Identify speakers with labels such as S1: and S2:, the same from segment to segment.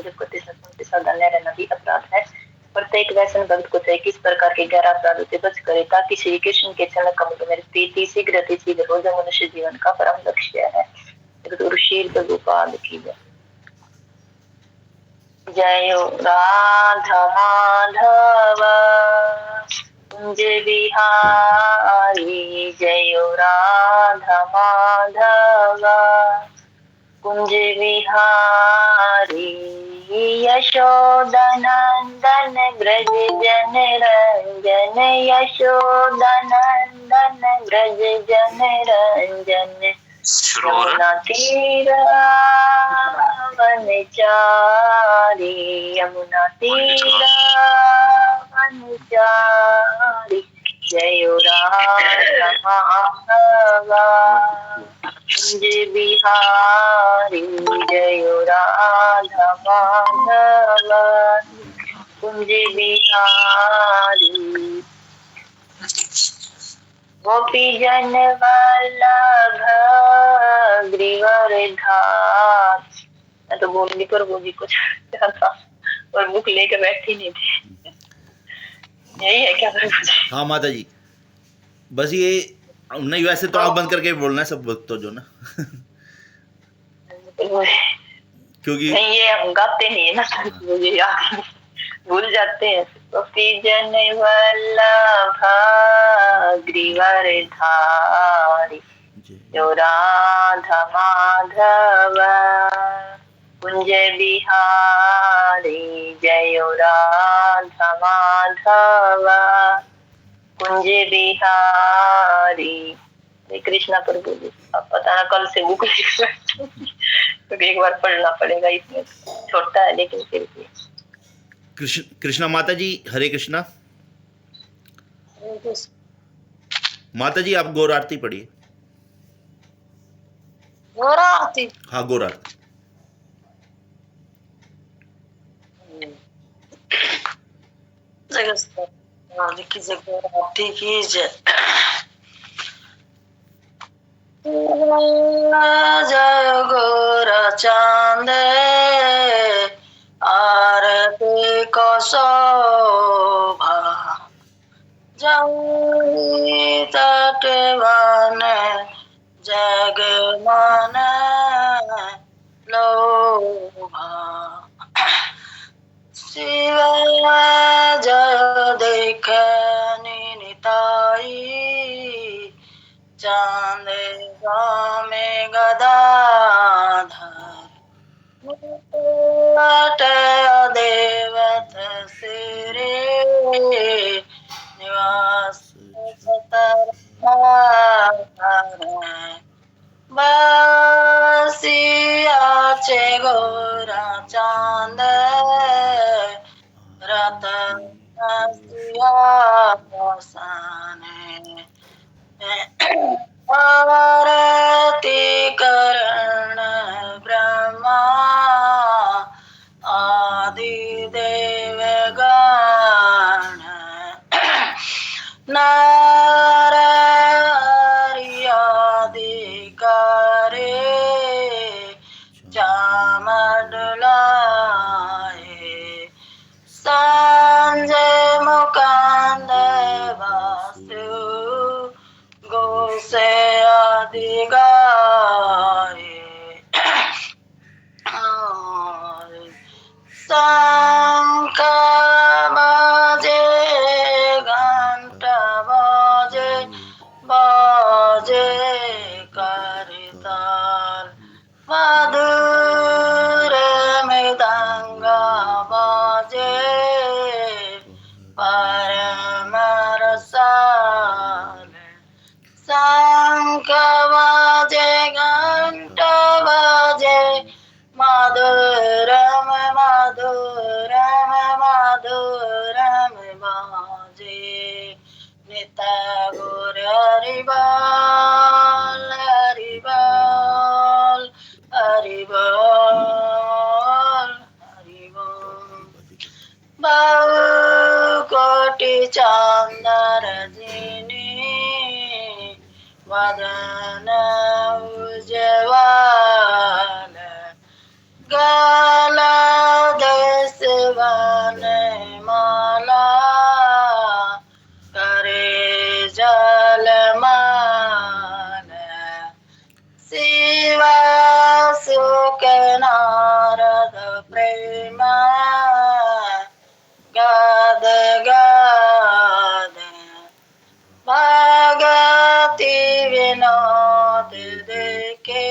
S1: जब करते सत्संग के साथ अन्य रहना भी अपराध है। प्रत्येक वैष्णव भक्त को चाहिए किस प्रकार के 11 अपराधों से बच करे ताकि श्री कृष्ण के चरण कमल में प्रीति शीघ्र अतिशीघ्र हो जाए, मनुष्य जीवन का परम लक्ष्य है। गुरु शील प्रभुपाद की जय। जय राधा माधव कुंज बिहारी, जय राधा माधव कुंज बिहारी, यशोदानंदन ब्रज जन रंजन, यशोदानंदन ब्रज जन रंजन, यमुना तीरा वनचारी, यमुना तीरा वनचारी, जय राधा माधव कुंज बिहारी, जय राधा माधव कुंज बिहारी, गोपी जन वल्लभ गिरिवरधार। मैं तो बोलनी पर बोली कुछ था और बुक लेकर बैठी नहीं थी। यही है क्या?
S2: हाँ माता जी, बस ये नहीं, वैसे तो आप बंद करके बोलना है सब वक्त तो जो ना क्योंकि
S1: नहीं ये हम गाते नहीं है ना, मुझे याद भूल जाते हैं। गोपी जन वल्लभ गिरिवरधारी, जो राधा माधव कुंज बिहारी, जय राधा माधव कुंज बिहारी। कृष्णा प्रभु जी, अब पता ना कल से बुक तो एक बार पढ़ना पड़ेगा, इसमें छोटा है लेकिन फिर भी।
S2: कृष्णा माता जी, हरे कृष्णा। माता जी आप गौर आरती पढ़िए।
S1: गौर आरती?
S2: हाँ गौर आरती।
S1: जय गौर चांद आरती को शोभा, जय तटवन जग मन लोभा, शिव जय देखनी निताई, चांद में गदाधर, देवत सिरे निवास सतर बसिया चे गोरा चांद रतन आरती करण ब्रह्मा आदि देव गण, नर हरि करे चामडुलाए, संजय मुकांद वासु गो से आदि गाए, शंख बाजे घंटा बाजे बाजे करताल, मधुर मृदंगा बाजे परम रसाल, शंख बाजे घंटा बाजे मधुरम मधुरम मधुरम बाजे, निता गौर हरि बोल हरि बोल हरि बोल हरि बोल। बहु कोटि चांदर जिनी वदन उज्ज्वल, गल प्रेम गाद गाद भगति विनोद देखे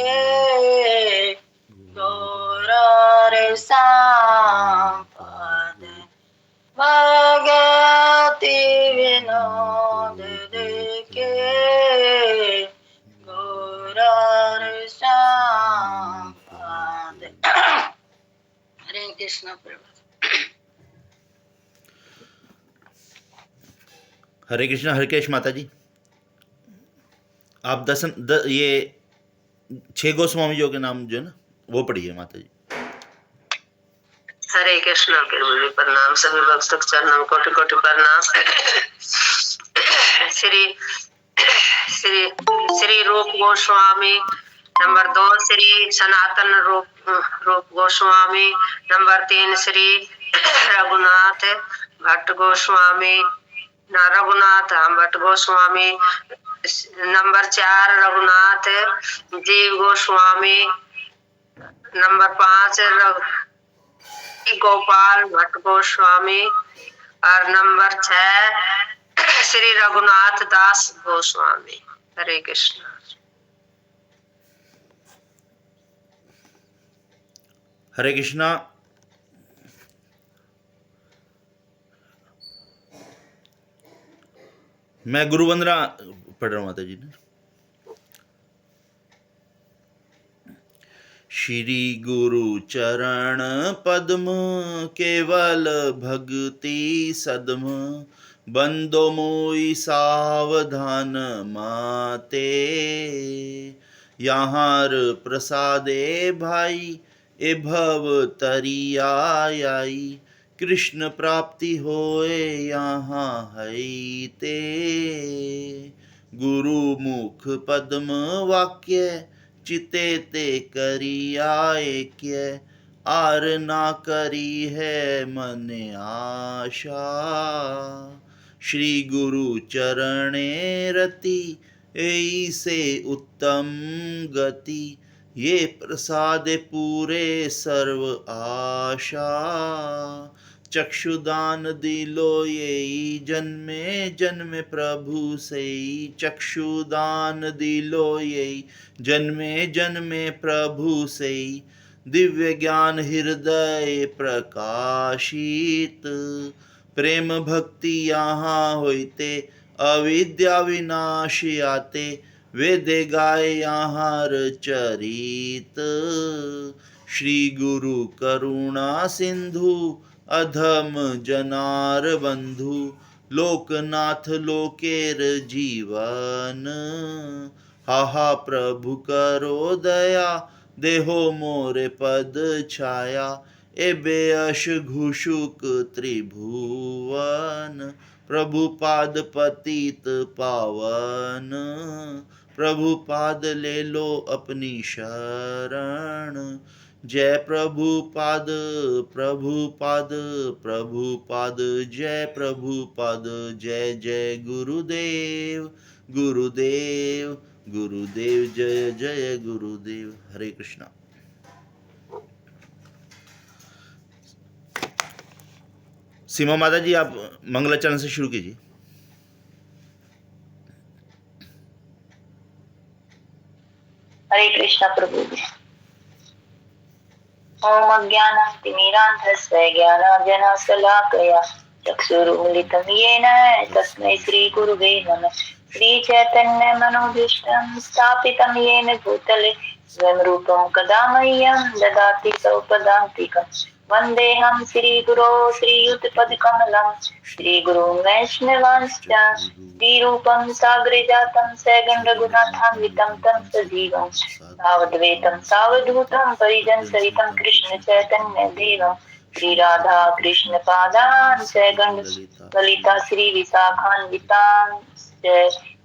S1: गौर संपद भगति विनोद देखे गौर संपद। हरे कृष्ण प्रभु।
S2: हरे कृष्ण हरकेश माता जी, आप ये 6 गोस्वामी जी के नाम जो है ना वो पढ़िए माता जी।
S3: हरे कृष्ण प्रभु जी, प्रणाम सभी भक्त चरणों में कोटि कोटि प्रणाम। श्री श्री श्री रूप गोस्वामी, नंबर 2 श्री सनातन रूप गोस्वामी, नंबर 3 श्री रघुनाथ भट्ट गोस्वामी, रघुनाथ भट्ट गोस्वामी, नंबर 4 रघुनाथ जीव गोस्वामी, नंबर 5 गोपाल भट्ट गोस्वामी और नंबर 6 श्री रघुनाथ दास गोस्वामी। हरे कृष्ण।
S2: हरे कृष्णा। मैं गुरु वंदना पढ़ रहा हूँ माता जी ने। श्री गुरु चरण पद्म केवल भक्ति सद्म, बंदो मोई सावधान माते, यहाँ प्रसादे भाई ए भव तरियाई, कृष्ण प्राप्ति होए यहाँ है ते, गुरु मुख पद्म वाक्य चिते ते करिया ऐक्य, आर ना करी है मन आशा, श्री गुरु चरणे रति ऐसे उत्तम गति, ये प्रसाद पूरे सर्व आशा, चक्षुदान दिलो ये जन्मे जन्मे प्रभु से, चक्षुदान दिलो ये जन्मे जन्मे प्रभु से, दिव्य ज्ञान हृदय प्रकाशित, प्रेम भक्ति यहाँ होते अविद्या विनाश आते, वेदे गाय यहाँ चरित, श्री गुरु करुणा सिंधु अधम जनार बंधु, लोकनाथ लोकेर जीवन, हाहा प्रभु करो दया देहो मोरे पद छाया, एबे अश घुषुक त्रिभुवन, प्रभु पाद पतित पावन, प्रभु पाद ले लो अपनी शरण, जय प्रभु पाद प्रभु पाद प्रभु पाद, जय प्रभु पाद, जय जय गुरुदेव गुरुदेव गुरुदेव, जय जय गुरुदेव। हरे कृष्णा। सीमा माता जी आप मंगलाचरण से शुरू कीजिए।
S1: हरे कृष्णा प्रभु जी। ओम अज्ञानातिमिरान्धस्य ज्ञानाञ्जनशलाकया चक्षुरुन्मिलितं येन तस्मै श्रीगुरुवे नमः। श्रीचैतन्यमनोभीष्टं स्थापितं येन भूतले स्वयं रूपं कदा मह्यं ददाति सौपदान्तिकं। वन्देऽहं श्रीगुरो श्रीयुतपदकमलं श्रीगुरुं वैष्णवांश्च श्रीरूपं साग्रजातं सैगण्डरघुनाथान्वितं तं सजीवं सावद्वैतं सावधूतं परिजनसहितं कृष्ण चैतन्य देवं श्री राधा कृष्ण पादान् सैगण्ड ललिता श्री विशाखान्वितान्।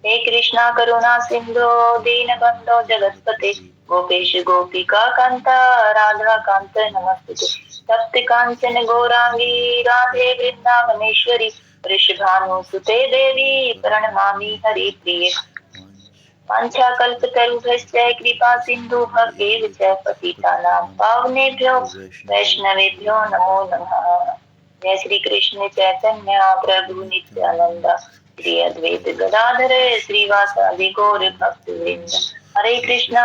S1: हे कृष्णा करुणा सिंधु दीनबन्धो जगत्पते गोपेश गोपिका कांता राधा कांत नमस्ते। सप्त कांचन गौरांगी राधे वृंदावनेश्वरी वृषभानुसुते देवी प्रणमामि हरिप्रिये। वाञ्छा कल्पतरुभ्यश्च कृपा सिन्धु भगेव च पतितानां पावनेभ्यो वैष्णवेभ्यो नमो नमः। जय श्री कृष्ण चैतन्य प्रभु नित्यानंद श्री अद्वैत गदाधर श्रीवासादि गौर भक्तवृंद। हरे कृष्णा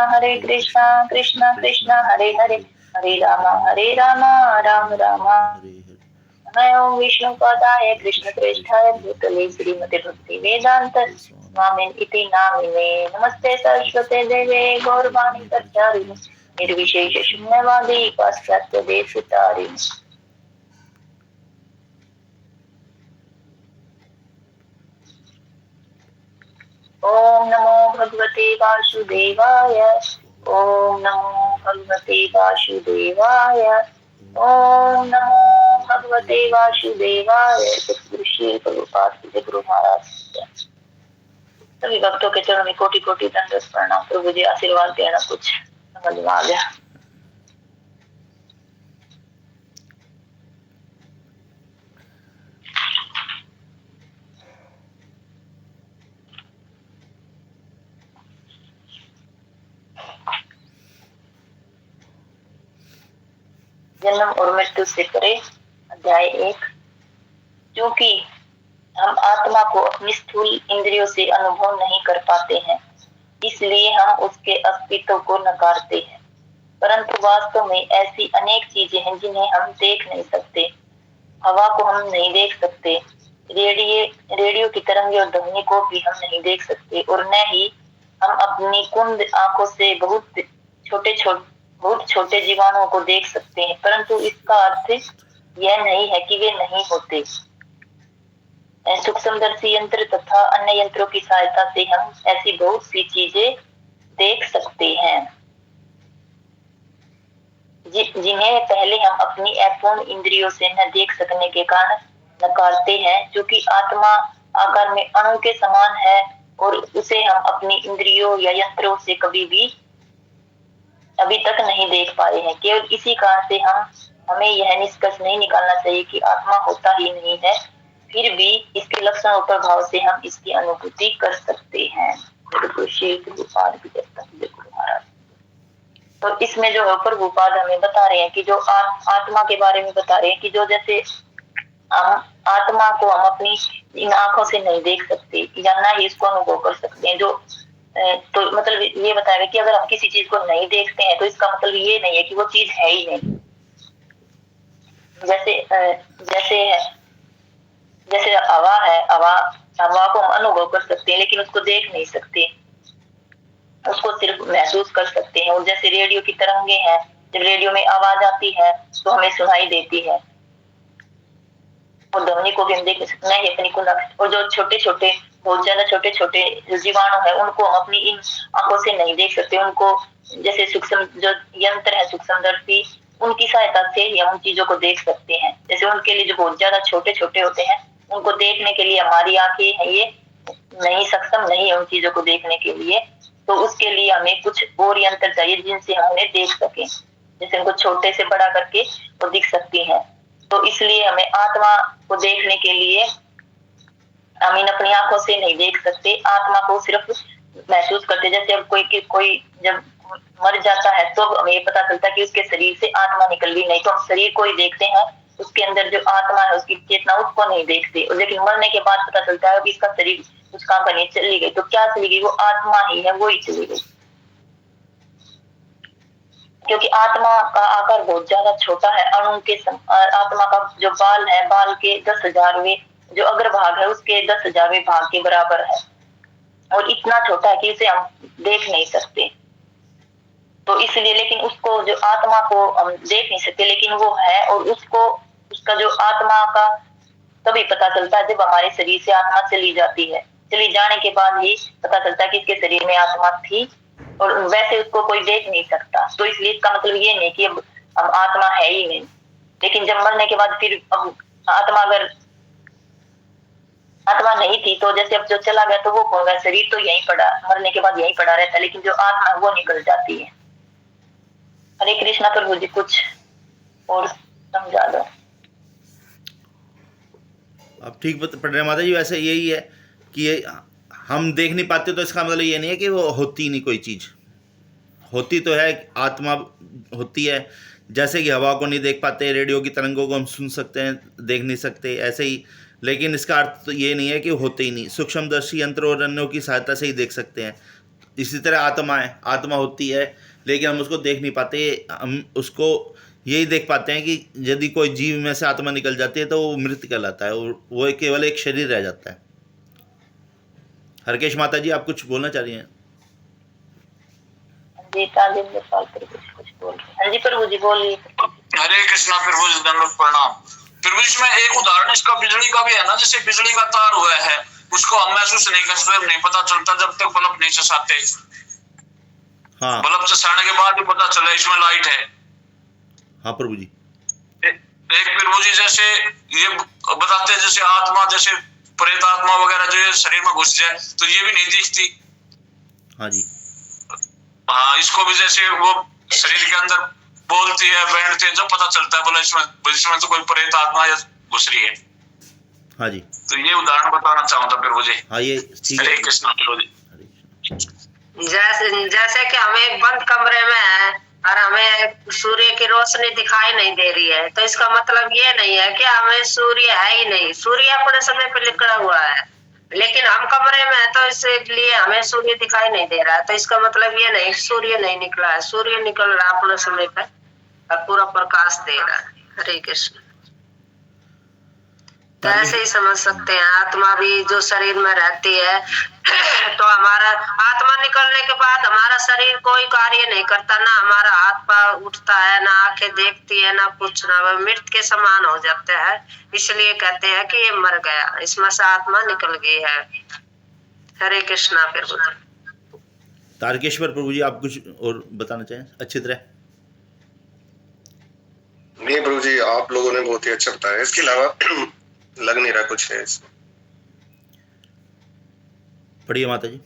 S1: कृष्णा कृष्णा हरे हरे, हरे राम राम राम नमो विष्णुपदाय कृष्णप्रेष्ठाय भूतले श्रीमते भक्ति वेदांत स्वामिन् इति नामिने। नमस्ते सरस्वते देवे गौरवाणी प्रचारिणे निर्विशेष शून्यवादी पाश्चात्य देशतारिणे। ओम नमो भगवते वासुदेवाय, ओम नमो भगवते वासुदेवाय, ओम नमो भगवते वासुदेवाय। सतगुरु श्री प्रभुपाद जी गुरु महाराज सभी भक्तों के चरणों में कोटि कोटि दंडवत प्रणाम। प्रभु जी आशीर्वाद देना, कुछ समझ में आ गया। जन्म और मृत्यु से परे, अध्याय 1। क्योंकि हम आत्मा को अपनी स्थूल इंद्रियों से अनुभव नहीं कर पाते हैं, इसलिए हम उसके अस्तित्व को नकारते हैं। परंतु वास्तव में ऐसी अनेक चीजें हैं जिन्हें हम देख नहीं सकते। हवा को हम नहीं देख सकते, रेडियो की तरंगे और ध्वनि को भी हम नहीं देख सकते, और न ही हम अपनी कुंद आंखों से बहुत छोटे जीवाणुओं को देख सकते हैं। परंतु इसका अर्थ यह नहीं है कि वे नहीं होते। सूक्ष्मदर्शी यंत्र तथा अन्य यंत्रों की सहायता से हम ऐसी बहुत सी चीजें देख सकते हैं जिन्हें पहले हम अपनी अपूर्ण इंद्रियों से न देख सकने के कारण नकारते हैं। क्योंकि आत्मा आकार में अणु के समान है और उसे हम अपनी इंद्रियों या यंत्रों से अभी तक नहीं देख पाए हैं। केवल इसी कारण से हमें यह निष्कर्ष नहीं निकालना चाहिए कि आत्मा होता ही नहीं है। फिर भी इसके लक्षण और प्रभाव से हम इसकी अनुभूति कर सकते हैं। तो इसमें जो है प्रभुपाद हमें बता रहे हैं कि जो आत्मा के बारे में बता रहे हैं कि जो जैसे हम आत्मा को हम अपनी इन आंखों से नहीं देख सकते या ना ही इसको अनुभव कर सकते हैं। जो तो मतलब ये बताया कि अगर हम किसी चीज को नहीं देखते हैं तो इसका मतलब ये नहीं है कि वो चीज है ही नहीं। जैसे हवा है, हवा को हम अनुभव कर सकते हैं लेकिन उसको देख नहीं सकते, उसको सिर्फ महसूस कर सकते हैं। और जैसे रेडियो की तरंगे हैं, जब रेडियो में आवाज आती है तो हमें सुनाई देती है, और ध्वनि को भी हम देख नहीं सकते हैं अपनी कुंड। और जो छोटे छोटे बहुत ज्यादा छोटे छोटे जीवाणु है उनको हम अपनी इन आंखों से नहीं देख सकते। उनको जैसे सूक्ष्म जो यंत्र है सूक्ष्मदर्शी, उनकी सहायता से ही हम उन चीजों को देख सकते हैं। जैसे उनके लिए जो बहुत ज्यादा छोटे छोटे होते हैं उनको देखने के लिए हमारी आंखें है ये नहीं सक्षम नहीं है उन चीजों को देखने के लिए। तो उसके लिए हमें कुछ और यंत्र चाहिए जिनसे हम उन्हें देख सकें, जैसे उनको छोटे से बड़ा करके वो दिख सकती हैं। तो इसलिए हमें आत्मा को देखने के लिए हम इन अपनी आंखों से नहीं देख सकते, आत्मा को सिर्फ महसूस करते। जैसे अब कोई जब मर जाता है तो हमें ये पता चलता है कि उसके शरीर से आत्मा निकल गई, नहीं तो हम शरीर को ही देखते हैं, उसके अंदर जो आत्मा है उसकी चेतना उसको नहीं देखते। लेकिन मरने के बाद पता चलता है कि इसका शरीर कुछ काम करने चली गई, तो क्या चली गई? वो आत्मा ही है, वो ही चली गई। क्योंकि आत्मा का आकार बहुत ज्यादा छोटा है, अणु के आत्मा का जो बाल है, बाल के 10,000वें जो अग्रभाग है उसके 10,000वें भाग के बराबर है, और इतना छोटा है कि उसे हम देख नहीं सकते। तो इसलिए लेकिन उसको जो आत्मा को हम देख नहीं सकते, लेकिन वो है, और उसका जो आत्मा का तभी पता चलता है जब हमारे शरीर से आत्मा चली जाती है। चली जाने के बाद ही पता चलता है कि इसके शरीर में आत्मा थी, और वैसे उसको कोई देख नहीं सकता। तो इसलिए इसका मतलब ये नहीं कि अब हम आत्मा है ही नहीं। लेकिन जब मरने के बाद फिर अब अगर आत्मा नहीं थी तो जैसे अब जो चला गया तो वो कौन गया? शरीर तो यहीं पड़ा, मरने के बाद यहीं पड़ा रहता है, लेकिन जो आत्मा है वो निकल जाती है। हरे कृष्णा प्रभु जी, कुछ और समझा दो।
S2: आप ठीक पढ़ रहे हैं माता जी। वैसे यही है कि हम देख नहीं पाते तो इसका मतलब ये नहीं है कि वो होती नहीं कोई चीज़, होती तो है, आत्मा होती है। जैसे कि हवा को नहीं देख पाते, रेडियो की तरंगों को हम सुन सकते हैं, देख नहीं सकते, ऐसे ही। लेकिन इसका अर्थ तो ये नहीं है कि होते ही नहीं, सूक्ष्मदर्शी यंत्र और अन्यों की सहायता से ही देख सकते हैं। इसी तरह आत्मा है, आत्मा होती है लेकिन हम उसको देख नहीं पाते। हम उसको यही देख पाते हैं कि यदि कोई जीव में से आत्मा निकल जाती है तो वो मृत कहलाता है, और वो केवल एक शरीर रह जाता है। हरकेश माता जी, आप कुछ बोलना चाह रही हैं?
S1: जी तालिम पाल कर कुछ बोल रहे हैं। हाँ जी प्रभु जी बोलिए।
S4: हरे कृष्णा प्रभु जी, दंडवत प्रणाम। प्रभु जी, इसमें एक उदाहरण इसका बिजली का भी है ना, जैसे बिजली का तार हुआ है, उसको हम महसूस नहीं कर सकते, नहीं पता चलता जब तक बल्ब नहीं चसाते।
S2: हाँ
S4: बल्ब चसाने के बाद ही पता चला इसमें लाइट है।
S2: हाँ प्रभु जी।
S4: एक प्रभु जी जैसे ये बताते हैं, जैसे आत्मा, जैसे प्रेत आत्मा वगैरह जो ये शरीर में घुस जाए तो ये भी नहीं दिखती।
S2: हाँ जी।
S4: हाँ, इसको भी जैसे वो शरीर के अंदर बोलती है, बैठती है, जब पता चलता है बोला इसमें तो कोई प्रेत आत्मा या घुस रही है।
S2: हाँ जी।
S4: तो ये उदाहरण बताना चाहूँ था प्रभु जी।
S2: हाँ ये ठीक है।
S4: हरे कृष्ण प्रभु जी।
S2: हरे कृष्ण।
S3: जैसे कि हम एक बंद कमरे में हैं और हमें सूर्य की रोशनी दिखाई नहीं दे रही है, तो इसका मतलब ये नहीं है कि हमें सूर्य है ही नहीं। सूर्य अपने समय पे निकला हुआ है, लेकिन हम कमरे में हैं तो इसलिए हमें सूर्य दिखाई नहीं दे रहा है। तो इसका मतलब ये नहीं सूर्य नहीं निकला है, सूर्य निकल रहा है अपने समय पे और पूरा प्रकाश दे रहा है। हरे कृष्ण। तो ऐसे ही समझ सकते हैं, आत्मा भी जो शरीर में रहती है तो हमारा आत्मा निकलने के बाद हमारा शरीर कोई कार्य नहीं करता, ना हमारा हाथ पांव उठता है, ना आंखें देखती है, ना कुछ, ना मृत के समान हो जाते हैं। इसलिए कहते हैं कि ये मर गया, इसमें से आत्मा निकल गई है। हरे कृष्णा प्रभु।
S2: तारकेश्वर प्रभु जी, आप कुछ और बताना चाहें अच्छी तरह?
S5: नहीं प्रभु जी, आप लोगों ने बहुत ही अच्छा बताया, इसके अलावा लग नहीं रहा कुछ है इसमें।
S2: पढ़िए माता जी।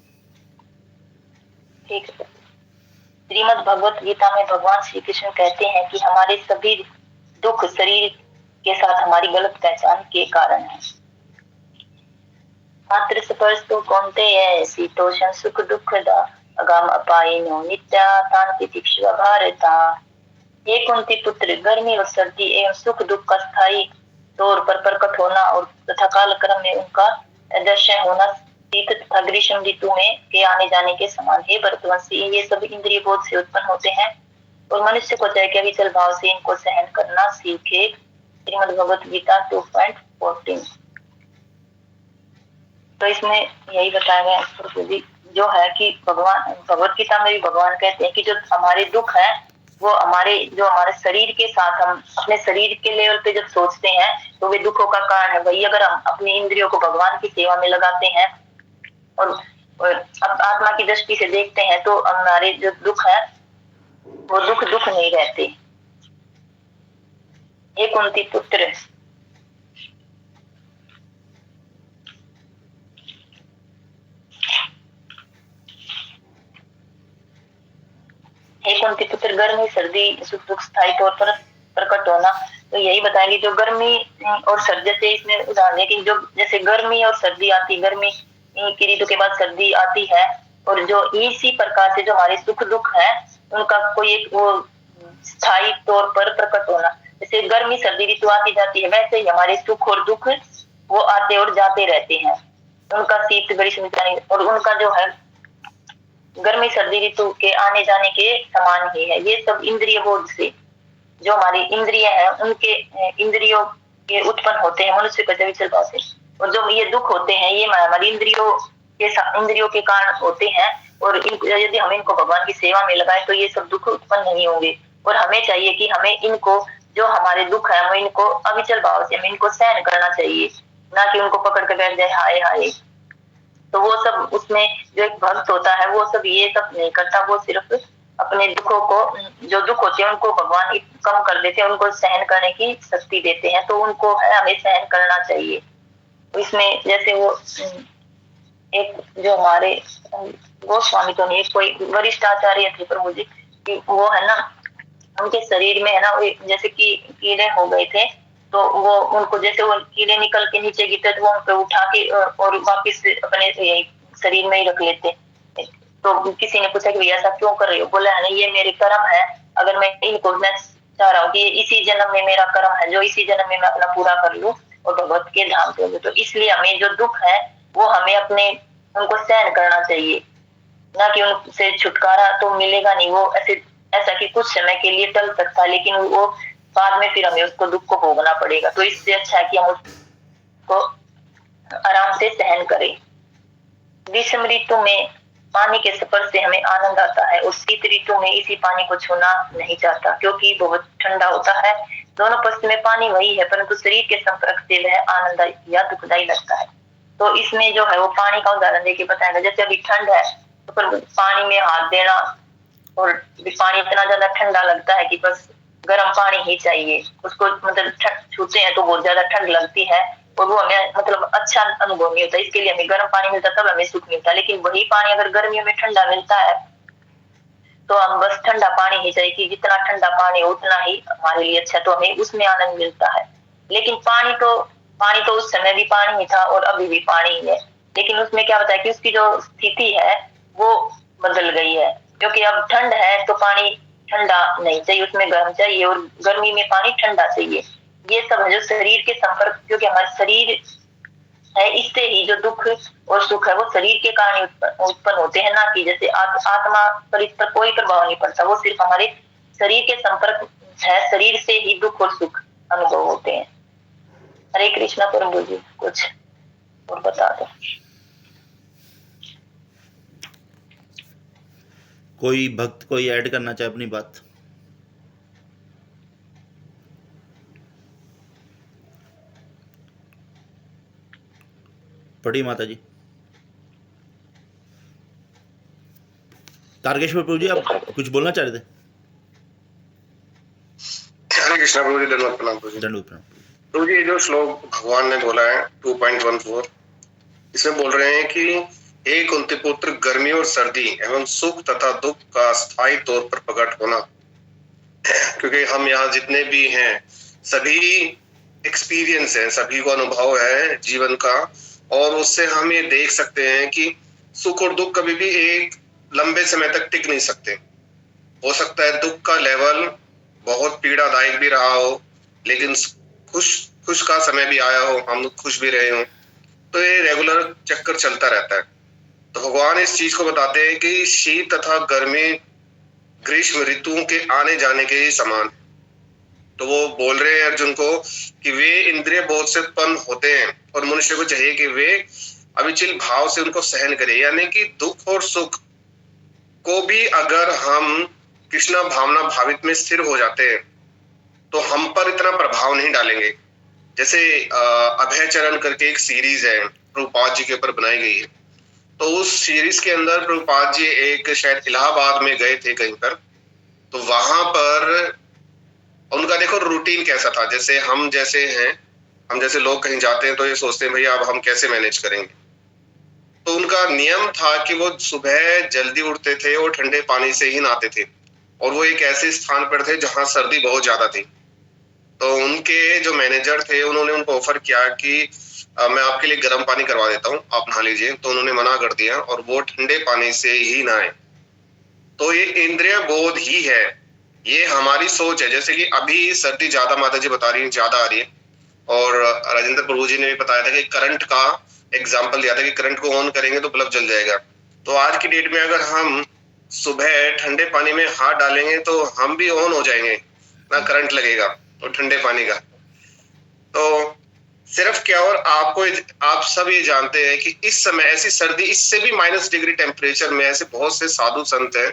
S1: ठीक है। श्रीमद् भगवत गीता में भगवान श्री कृष्ण कहते हैं कि हमारे सभी दुख शरीर के साथ हमारी गलत पहचान के कारण है। मात्र स्पर्श तो कौन्तेय शीतोष्ण सुख दुखदा अगाम अपायिनो नित्या तांति तिक्षु भारता। ये कुंती पुत्र, गर्मी और सर्दी एवं सुख दुख का स्थायी तौर पर प्रकट होना और तथा काल क्रम में उनका दर्शन होना शीत तथा ग्रीष्म ऋतु में के आने जाने के समान है। भरतवंशी, ये सब इंद्रिय बोध से उत्पन्न होते हैं और मनुष्य को चाहे कि अविचल भाव से इनको सहन करना सीखे। श्रीमद् भगवत गीता 2.14। तो इसमें यही बताया गया प्रभु जी जो है कि भगवान भगवत गीता में भी भगवान कहते हैं कि जो हमारे दुख है वो हमारे शरीर के साथ, हम अपने शरीर के लेवल पे जब सोचते हैं तो वे दुखों का कारण है। वही अगर हम अपनी इंद्रियों को भगवान की सेवा में लगाते हैं और अब आत्मा की दृष्टि से देखते हैं तो हमारे जो दुख है वो दुख नहीं रहते। ये कुंती पुत्र, कुंती पुत्र, गर्मी सर्दी सुख दुख स्थायी तौर पर प्रकट होना। तो यही बताएंगे जो गर्मी और सर्दी से इसमें उदाहरण है कि जो जैसे गर्मी और सर्दी आती, गर्मी की ऋतु के बाद सर्दी आती है, और जो इसी प्रकार से जो हमारे सुख दुख है उनका कोई एक वो स्थायी तौर पर प्रकट होना। जैसे गर्मी सर्दी ऋतु आती जाती है, वैसे ही हमारे सुख और दुख वो आते और जाते रहते हैं। उनका शीत ग्रीष्म और उनका जो है गर्मी सर्दी ऋतु के आने जाने के समान ही है। ये सब इंद्रिय बोध से जो हमारी इंद्रिय है उनके इंद्रियों के उत्पन्न होते हैं मनुष्य को विचल भाव से। और जो ये दुख होते हैं ये हमारी इंद्रियों के कारण होते हैं, और यदि हम इनको भगवान की सेवा में लगाएं तो ये सब दुख उत्पन्न नहीं होंगे। और हमें चाहिए कि हमें इनको जो हमारे दुख है हमें इनको अविचल भाव से हमें इनको सहन करना चाहिए, ना कि उनको पकड़ के बैठ जाए हाय हाय। तो वो सब उसमें जो एक भक्त होता है वो सब ये सब नहीं करता, वो सिर्फ अपने दुखों को जो दुख होते हैं उनको भगवान कम कर देते हैं, उनको सहन करने की शक्ति देते हैं। तो उनको है हमें सहन करना चाहिए। इसमें जैसे वो एक जो हमारे गोस्वामी तो नहीं, कोई वरिष्ठ आचार्य थे प्रभु जी कि वो है ना उनके शरीर में है ना जैसे कि कीड़े हो गए थे, तो वो उनको जैसे वो कीड़े निकल के नीचे गिरते तो वो उनको उठा के और वापिस अपने शरीर में ही रख लेते। तो किसी ने पूछा कि भैया ऐसा क्यों कर रहे हो? बोला है ना, ये मेरे कर्म है, अगर मैं इनको, मैं चाह रहा हूँ कि इसी जन्म में मेरा कर्म है जो इसी जन्म में मैं अपना पूरा कर लूं और भगवत के धाम पे हो। तो इसलिए हमें जो दुख है वो हमें अपने उनको सहन करना चाहिए, ना कि उनसे छुटकारा तो मिलेगा नहीं। वो ऐसा कि कुछ समय के लिए टल सकता है, लेकिन वो बाद में फिर हमें उसको दुख को भोगना पड़ेगा। तो इससे अच्छा है कि हम उसको आराम से सहन करें। ग्रीष्म ऋतु में पानी के स्पर्श से हमें आनंद आता है और शीत ऋतु में इसी पानी को छूना नहीं चाहता क्योंकि बहुत ठंडा होता है। दोनों पक्ष में पानी वही है, परंतु शरीर के संपर्क से वह आनंददायी या दुखदायी लगता है। तो इसमें जो है वो पानी का उदाहरण देके बताएगा। जैसे अभी ठंड है तो फिर पानी में हाथ देना, और पानी इतना ज्यादा ठंडा लगता है कि बस गर्म पानी ही चाहिए उसको, मतलब छूते हैं तो बहुत ज्यादा ठंड लगती है और वो हमें मतलब अच्छा अनुभव नहीं होता। इसके लिए हमें गर्म पानी मिलता तब हमें सुख मिलता है। लेकिन वही पानी अगर गर्मियों में ठंडा मिलता है तो हम बस ठंडा पानी ही चाहिए कि जितना ठंडा पानी हो उतना ही हमारे लिए अच्छा, तो हमें उसमें आनंद मिलता है। लेकिन पानी तो उस समय भी पानी ही था और अभी भी पानी ही है, लेकिन उसमें क्या होता है कि उसकी जो स्थिति है वो बदल गई है, क्योंकि अब ठंड है तो पानी ठंडा नहीं चाहिए, उसमें गर्म चाहिए, और गर्मी में पानी ठंडा चाहिए। ये सब है जो शरीर के संपर्क, क्योंकि हमारा शरीर है, इससे ही जो दुख और सुख है वो शरीर के कारण उत्पन्न होते हैं, ना कि जैसे आत्मा पर इस पर कोई प्रभाव नहीं पड़ता। वो सिर्फ हमारे शरीर के संपर्क है, शरीर से ही दुख और सुख अनुभव होते हैं। हरे कृष्णा प्रभु जी, कुछ और बता दो।
S2: कोई भक्त कोई ऐड करना चाहे अपनी बात? पढ़ी माता जी। तारकेश्वर प्रभु जी, आप कुछ बोलना चाह रहे थे?
S5: हरे कृष्णा प्रभु जी, धन्यवाद, प्रणाम प्रभु जी।
S2: दंडवत प्रणाम।
S5: प्रभु जी, जो श्लोक भगवान ने बोला है 2.14, इसमें बोल रहे हैं कि हे कुंती पुत्र, गर्मी और सर्दी एवं सुख तथा दुख का स्थायी तौर पर प्रकट होना। क्योंकि हम यहाँ जितने भी हैं सभी एक्सपीरियंस है, सभी को अनुभव है जीवन का, और उससे हम ये देख सकते हैं कि सुख और दुख कभी भी एक लंबे समय तक टिक नहीं सकते। हो सकता है दुख का लेवल बहुत पीड़ादायक भी रहा हो, लेकिन खुश का समय भी आया हो, हम खुश भी रहे हो, तो ये रेगुलर चक्कर चलता रहता है। तो भगवान इस चीज को बताते हैं कि शीत तथा गर्मी ग्रीष्म ऋतुओं के आने जाने के ही समान। तो वो बोल रहे हैं अर्जुन को कि वे इंद्रिय बोध से उत्पन्न होते हैं और मनुष्य को चाहिए कि वे अविचल भाव से उनको सहन करे। यानी कि दुख और सुख को भी अगर हम कृष्णा भावना भावित में स्थिर हो जाते हैं तो हम पर इतना प्रभाव नहीं डालेंगे। जैसे अभय चरण करके एक सीरीज है, प्रभुपाद जी के ऊपर बनाई गई है। तो उस सीरीज के अंदर प्रभुपाद जी एक शायद इलाहाबाद में गए थे कहीं पर, तो वहां पर उनका देखो रूटीन कैसा था। जैसे हम जैसे हैं, हम जैसे लोग कहीं जाते हैं तो ये सोचते हैं भैया अब हम कैसे मैनेज करेंगे। तो उनका नियम था कि वो सुबह जल्दी उठते थे और ठंडे पानी से ही नहाते थे, और वो एक ऐसे स्थान पर थे जहां सर्दी बहुत ज्यादा थी। तो उनके जो मैनेजर थे उन्होंने उनको ऑफर किया कि मैं आपके लिए गर्म पानी करवा देता हूँ, आप नहा लीजिए। तो उन्होंने मना कर दिया और वो ठंडे पानी से ही नहाए। तो ये इंद्रिय बोध ही है, ये हमारी सोच है। जैसे कि अभी सर्दी ज्यादा माता जी बता रही है, ज्यादा आ रही है, और राजेंद्र प्रभु जी ने भी बताया था कि करंट का एग्जाम्पल दिया था कि करंट को ऑन करेंगे तो बल्ब जल जाएगा। तो आज की डेट में अगर हम सुबह ठंडे पानी में हाथ डालेंगे तो हम भी ऑन हो जाएंगे ना, करंट लगेगा और ठंडे पानी का। तो सिर्फ क्या, और आप सब ये जानते हैं कि इस समय ऐसी सर्दी, इससे भी -डिग्री टेम्परेचर में ऐसे बहुत से साधु संत हैं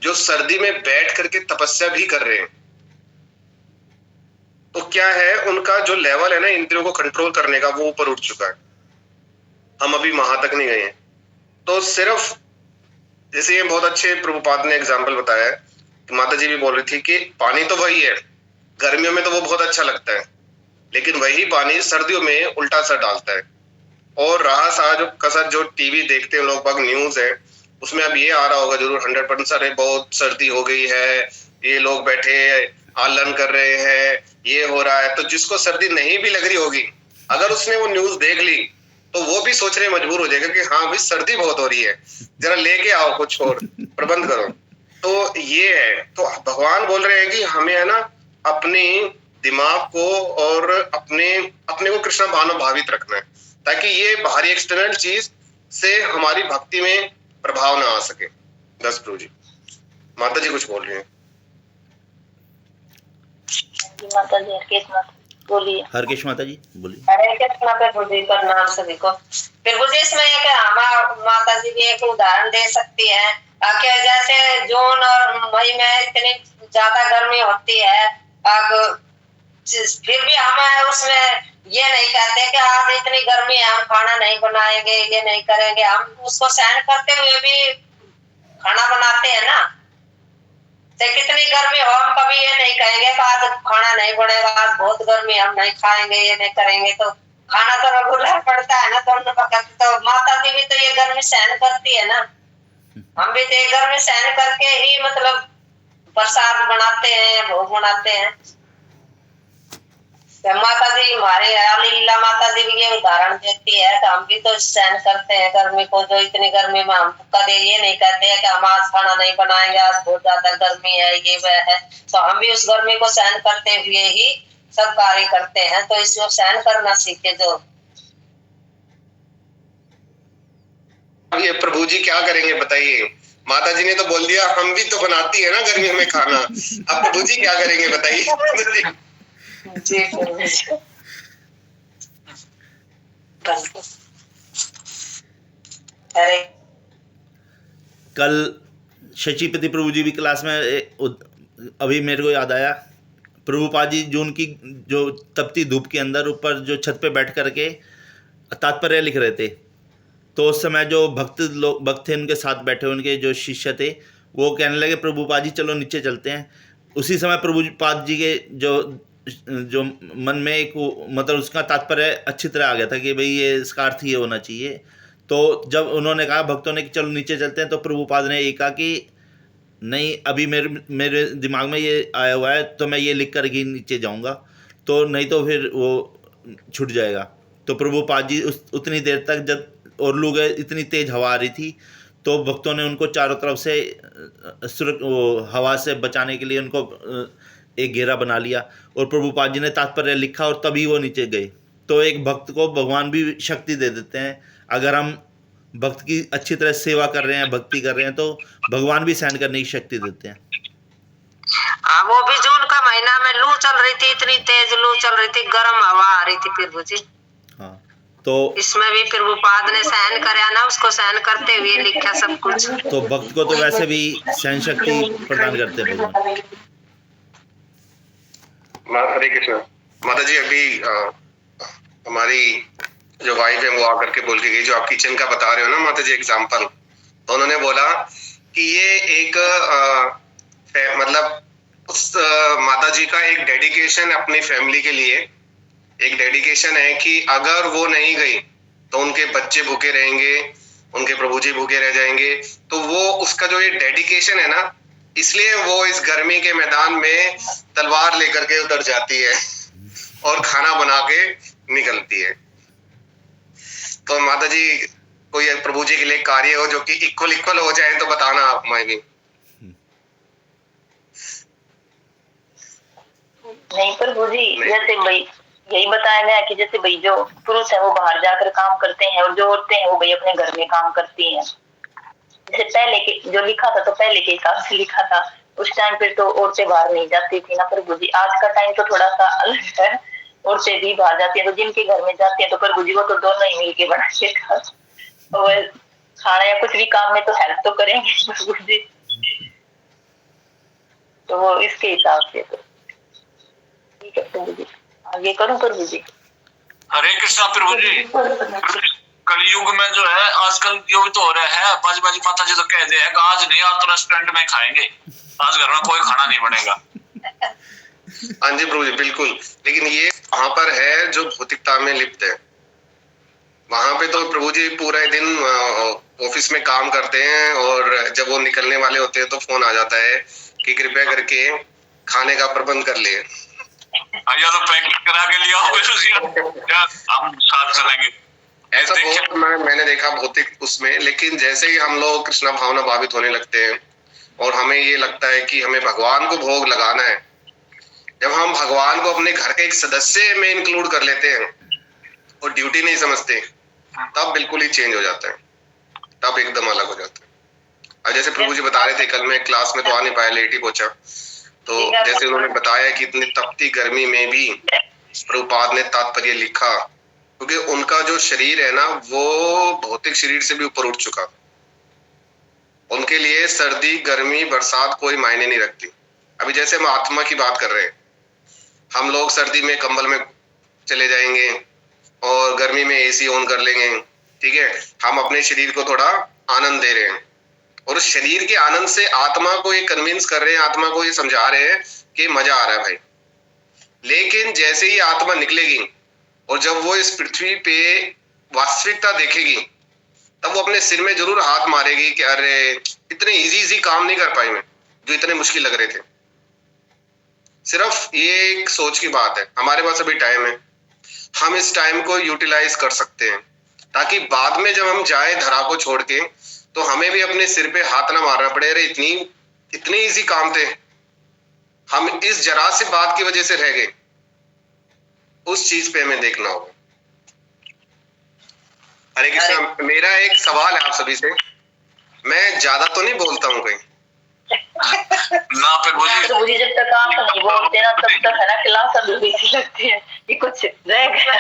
S5: जो सर्दी में बैठ करके तपस्या भी कर रहे हैं। तो क्या है, उनका जो लेवल है ना इंद्रियों को कंट्रोल करने का, वो ऊपर उठ चुका है। हम अभी वहां तक नहीं गए हैं। तो सिर्फ जैसे ये बहुत अच्छे प्रभुपाद ने एग्जाम्पल बताया है, माता जी भी बोल रही थी कि पानी तो वही है, गर्मियों में तो वो बहुत अच्छा लगता है, लेकिन वही पानी सर्दियों में उल्टा असर डालता है। और रहा सा जो कसर, जो टीवी देखते हैं लोग बाग, न्यूज है, उसमें अब ये आ रहा होगा जरूर 100%, अरे बहुत सर्दी हो गई है, ये लोग बैठे आलन कर रहे हैं, ये हो रहा है। तो जिसको सर्दी नहीं भी लग रही होगी, अगर उसने वो न्यूज देख ली तो वो भी सोचने मजबूर हो जाएगा कि हाँ भाई सर्दी बहुत हो रही है, जरा लेके आओ कुछ और प्रबंध करो। तो ये है, तो भगवान बोल रहे हैं कि हमें है ना अपने दिमाग को और अपने को कृष्ण भावित रखना है, ताकि ये बाहरी एक्सटर्नल चीज से हमारी भक्ति में प्रभाव ना आ सके। बस प्रभु जी। माता जी कुछ बोल रही हैं।
S1: माता जी हरकेश माता बोलिए।
S2: हरकेश माता जी बोलिए।
S3: हरे कृष्ण प्रभु जी का नाम सभी को। प्रभु जी इसमें एक माता जी भी एक उदाहरण दे सकती है कि जैसे जून और मई में इतनी ज्यादा गर्मी होती है, अब फिर भी हम उसमें ये नहीं कहते कि आज इतनी गर्मी है हम खाना नहीं बनाएंगे, ये नहीं करेंगे। हम उसको सहन करते हुए भी खाना बनाते हैं ना। चाहे कितनी गर्मी हो, हम कभी ये नहीं कहेंगे कि आज खाना नहीं बनेगा, आज बहुत गर्मी हम नहीं खाएंगे, ये नहीं करेंगे। तो खाना तो रेगुलर पड़ता है ना दोनों वक्त। तो माता जी भी तो ये गर्मी सहन करती है ना, हम भी तो ये गर्मी सहन करके ही मतलब प्रसाद बनाते हैं, भोग बनाते हैं। तो माता जी हमारे लीला माता जी भी ये उदाहरण देती है कि हम भी तो सहन करते हैं गर्मी को। जो इतनी गर्मी में हम कभी ये नहीं कहते हैं कि हम आज खाना नहीं बनाएंगे, आज बहुत ज्यादा गर्मी है, ये वह है। तो हम भी उस गर्मी को सहन करते हुए ही सब कार्य करते हैं। तो इसको सहन करना सीखे। जो
S5: ये प्रभु जी क्या करेंगे बताइए? माता जी ने तो बोल दिया हम भी तो बनाती है ना गर्मी में खाना, अब प्रभु जी क्या करेंगे बताइए?
S3: जी अरे
S2: कल शचिपति प्रभु जी भी क्लास में अभी मेरे को याद आया, प्रभुपाद जी जो उनकी जो तपती धूप के अंदर ऊपर जो छत पे बैठ करके तात्पर्य लिख रहे थे, तो उस समय जो भक्त थे उनके साथ बैठे, उनके जो शिष्य थे, वो कहने लगे प्रभुपाद जी चलो नीचे चलते हैं। उसी समय प्रभुपाद जी के जो मन में एक मतलब उसका तात्पर्य अच्छी तरह आ गया था कि भाई ये इसका अर्थ ये होना चाहिए। तो जब उन्होंने कहा भक्तों ने कि चलो नीचे चलते हैं, तो प्रभुपाद ने ये कहा कि नहीं, अभी मेरे दिमाग में ये आया हुआ है तो मैं ये लिख कर ही नीचे जाऊंगा, तो नहीं तो फिर वो छूट जाएगा। तो प्रभुपाद जी उतनी देर तक जब और लोग इतनी तेज़ हवा आ रही थी, तो भक्तों ने उनको चारों तरफ से हवा से बचाने के लिए उनको एक घेरा बना लिया और प्रभुपाद जी ने तात्पर्य लिखा और तभी वो नीचे गए। तो एक भक्त को भगवान भी शक्ति दे देते हैं। अगर हम भक्त की अच्छी तरह सेवा कर रहे हैं, भक्ति कर रहे हैं, तो भगवान भी सहन करने की शक्ति देते हैं।
S3: हाँ, वो भी जून का महीना में लू चल रही थी, इतनी तेज लू चल रही थी, गर्म हवा आ रही थी प्रभु जी।
S2: हाँ, तो
S3: इसमें भी प्रभुपाद ने सहन कराया ना, उसको सहन करते हुए लिखा सब कुछ।
S2: तो भक्त को तो वैसे भी सहन शक्ति प्रदान करते हैं भगवान।
S5: हरे कृष्ण। माता जी अभी हमारी जो वाइफ है वो आकर के बोल के गई, जो आप किचन का बता रहे हो ना माता जी एग्जाम्पल, तो उन्होंने बोला कि ये एक मतलब उस माता जी का एक डेडिकेशन अपनी फैमिली के लिए, एक डेडिकेशन है कि अगर वो नहीं गई तो उनके बच्चे भूखे रहेंगे, उनके प्रभु जी भूखे रह जाएंगे। तो वो उसका जो ये डेडिकेशन है ना, इसलिए वो इस गर्मी के मैदान में तलवार लेकर के उतर जाती है और खाना बना के निकलती है। तो माता जी कोई प्रभु जी के लिए कार्य हो जो कि इक्वल हो जाए तो बताना आप हमें भी।
S1: नहीं प्रभु जी, जैसे भाई यही बताया गया कि जैसे भाई जो पुरुष है वो बाहर जाकर काम करते हैं और जो औरतें हैं वो भाई अपने घर में काम करती हैं। जैसे पहले के जो लिखा था, तो पहले के हिसाब से लिखा था, उस टाइम पे तो औरतें बाहर नहीं जाती थी ना प्रभु जी। आज का टाइम तो थोड़ा सा अलग है, औरतें भी बाहर जाती हैं। तो जिनके घर में जाती हैं तो प्रभु जी वो तो दोनों ही मिलके बनाते हैं, और खाना या कुछ भी काम में तो हेल्प तो करेंगे प्रभु जी। तो वो इसके हिसाब से तो ठीक है प्रभु जी। आगे करूं प्रभु जी?
S4: हरे कृष्णा प्रभु जी। कलयुग में जो है आजकल जो भी तो हो रहा है, बाजी माता जी तो कहते हैं कि आज नहीं, आज तो रेस्टोरेंट में खाएंगे, आज घर में कोई खाना नहीं बनेगा।
S5: हाँ जी प्रभु जी बिल्कुल। लेकिन ये वहां पर है जो भौतिकता में लिप्त है। वहां पे तो प्रभु जी पूरा दिन ऑफिस में काम करते हैं और जब वो निकलने वाले होते हैं तो फोन आ जाता है कि कृपया करके खाने का प्रबंध कर ले।
S4: या तो पैकेट करा के लिया हो, हम साथ चलेंगे।
S5: ऐसा बहुत मैंने देखा भौतिक उसमें, लेकिन जैसे ही हम लोग कृष्णा भावना भावित होने लगते हैं और हमें ये लगता है कि हमें भगवान को भोग लगाना है, जब हम भगवान को अपने घर के एक सदस्य में इंक्लूड कर लेते हैं और ड्यूटी नहीं समझते, तब बिल्कुल ही चेंज हो जाता है, तब एकदम अलग हो जाता है। और जैसे प्रभु जी बता रहे थे, कल मैं क्लास में तो आ नहीं पाया, लेट ही पहुंचा, तो जैसे उन्होंने बताया कि इतनी तपती गर्मी में भी प्रभुपाद ने तात्पर्य लिखा, क्योंकि उनका जो शरीर है ना, वो भौतिक शरीर से भी ऊपर उठ चुका। उनके लिए सर्दी, गर्मी, बरसात कोई मायने नहीं रखती। अभी जैसे हम आत्मा की बात कर रहे हैं, हम लोग सर्दी में कंबल में चले जाएंगे और गर्मी में एसी ऑन कर लेंगे, ठीक है, हम अपने शरीर को थोड़ा आनंद दे रहे हैं, और उस शरीर के आनंद से आत्मा को ये कन्विंस कर रहे हैं, आत्मा को ये समझा रहे हैं कि मजा आ रहा है भाई। लेकिन जैसे ही आत्मा निकलेगी और जब वो इस पृथ्वी पे वास्तविकता देखेगी, तब वो अपने सिर में जरूर हाथ मारेगी कि अरे इतने इजी काम नहीं कर पाई मैं, जो इतने मुश्किल लग रहे थे। सिर्फ ये एक सोच की बात है। हमारे पास अभी टाइम है, हम इस टाइम को यूटिलाइज कर सकते हैं, ताकि बाद में जब हम जाए धरा को छोड़ के, तो हमें भी अपने सिर पे हाथ ना मारना पड़े, अरे इतने इजी काम थे, हम इस जरा सी बात की वजह से रह गए। उस चीज पे हमें देखना होगा। हरे कृष्णा, मेरा एक सवाल है आप सभी से, मैं ज्यादा तो नहीं बोलता हूँ कहीं
S4: ना प्रभु जी,
S1: तो मुझे जब तक आप नहीं बोलते ना, तब तक है ना क्लास अधूरी सी लगती है, ये कुछ रह गया।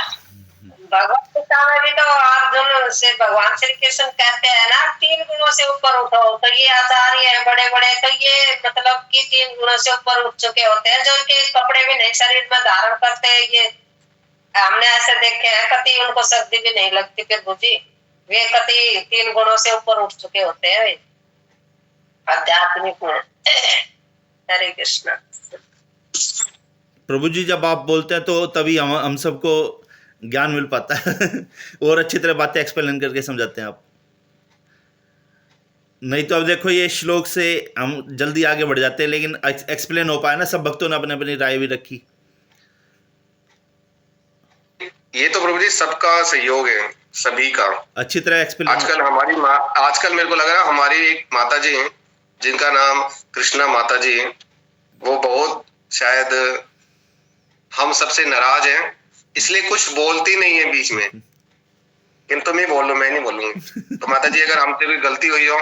S3: भगवत गीता में भी तो अर्जुन से भगवान श्री कृष्ण कहते हैं ना, 3 गुणों से ऊपर उठो, तो ये आचार्य है बड़े बड़े, तो ये मतलब कि 3 गुणों से ऊपर उठ चुके होते हैं, जो इनके कपड़े भी नहीं शरीर में धारण करते हैं। ये हमने ऐसे देखे हैं, कभी उनको सर्दी भी नहीं लगती प्रभु जी, वे कभी 3 गुणों से ऊपर उठ चुके होते हैं वे आध्यात्मिक में। हरे कृष्ण।
S2: प्रभु जी जब आप बोलते हैं तो तभी हम सबको ज्ञान मिल पाता है और अच्छी तरह बातें एक्सप्लेन करके समझाते हैं आप। नहीं तो अब देखो, ये श्लोक से हम जल्दी आगे बढ़ जाते हैं, लेकिन एक्सप्लेन हो पाया ना, सब भक्तों ने अपने अपनी राय भी रखी।
S5: ये तो प्रभु जी सबका सहयोग है, सभी का
S2: अच्छी तरह एक्सप्लेन।
S5: आजकल मेरे को लग रहा है हमारी एक माता जी हैं, जिनका नाम कृष्णा माता जी है, वो बहुत शायद हम सबसे नाराज हैं, इसलिए कुछ बोलती नहीं है बीच में, किंतु मैं बोल लूं, मैं नहीं बोलूंगी। तो माता जी, अगर हमसे कोई गलती हुई हो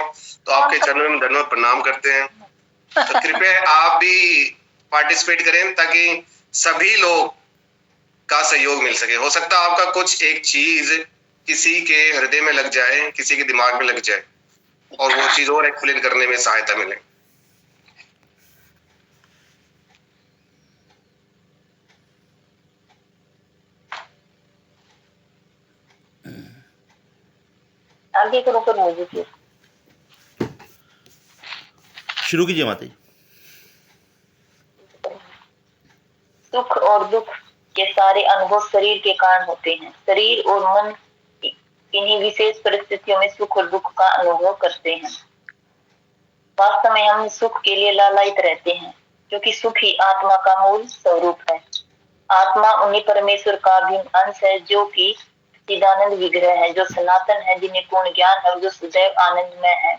S5: तो आपके चरणों में दंडवत प्रणाम करते हैं, तो कृपया आप भी पार्टिसिपेट करें, ताकि सभी लोग का सहयोग मिल सके। हो सकता है आपका कुछ एक चीज किसी के हृदय में लग जाए, किसी के दिमाग में लग जाए, और वो चीज और एक्सप्लेन करने में सहायता मिले।
S1: आगे करो फिर मुझे फिर
S2: शुरू कीजिए माता जी।
S1: सुख और दुख के सारे अनुभव शरीर के कारण होते हैं। शरीर और मन इन्हीं विशेष परिस्थितियों में सुख और दुख का अनुभव करते हैं। वास्तव में हम सुख के लिए लालायित रहते हैं, क्योंकि सुख ही आत्मा का मूल स्वरूप है। आत्मा उन्हीं परमेश्वर का अभिन्न अंश है, जो कि चिदानंद विग्रह है, जो सनातन है, जिन्हें पूर्ण ज्ञान है, जो सदैव आनंदमय है।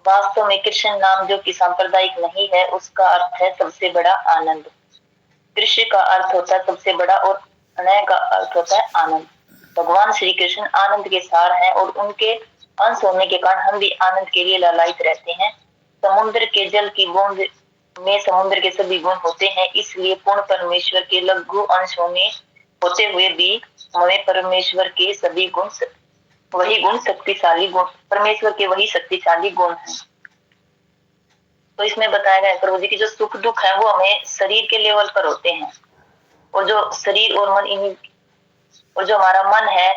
S1: वास्तव में कृष्ण नाम, जो कि सांप्रदायिक नहीं है, उसका अर्थ है सबसे बड़ा आनंद। कृष्ण का अर्थ होता है सबसे बड़ा, और अनय का अर्थ होता है आनंद। भगवान श्री कृष्ण आनंद के सार हैं, और उनके अंश होने के कारण हम भी आनंद के लिए लालायित रहते हैं। समुद्र के जल की बूंद में समुद्र के सभी गुण होते हैं, इसलिए पूर्ण परमेश्वर के लघु अंश होते हुए भी हमें परमेश्वर के सभी गुण, वही गुण शक्तिशाली गुण, परमेश्वर के वही शक्तिशाली गुण हैं। तो इसमें बताया गया प्रभु जी की जो सुख दुख है वो हमें शरीर के लेवल पर होते हैं, और जो शरीर और मन इन्हीं, और जो हमारा मन है,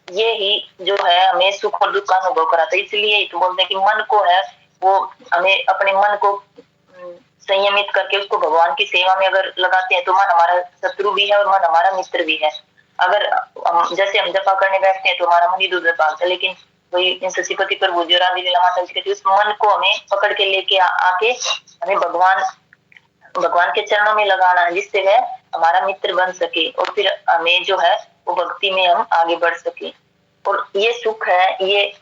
S1: ये ही जो है हमें सुख और दुख का अनुभव कराता है। इसलिए तो बोलते हैं कि मन को है वो हमें अपने मन को संयमित करके उसको भगवान की सेवा में अगर लगाते हैं, तो मन हमारा शत्रु भी है और मन हमारा मित्र भी है। अगर जैसे हम जपा करने बैठते हैं तो हमारा मन इधर उधर भागता है, लेकिन वही ससीपति प्रभु जो राधे लीला माता जी कहती है, उस मन को हमें पकड़ के लेके आके हमें भगवान के चरणों में लगाना है, जिससे वह हमारा मित्र बन सके, और फिर हमें जो है वो भक्ति में हम आगे बढ़ सके। और ये सुख है, ये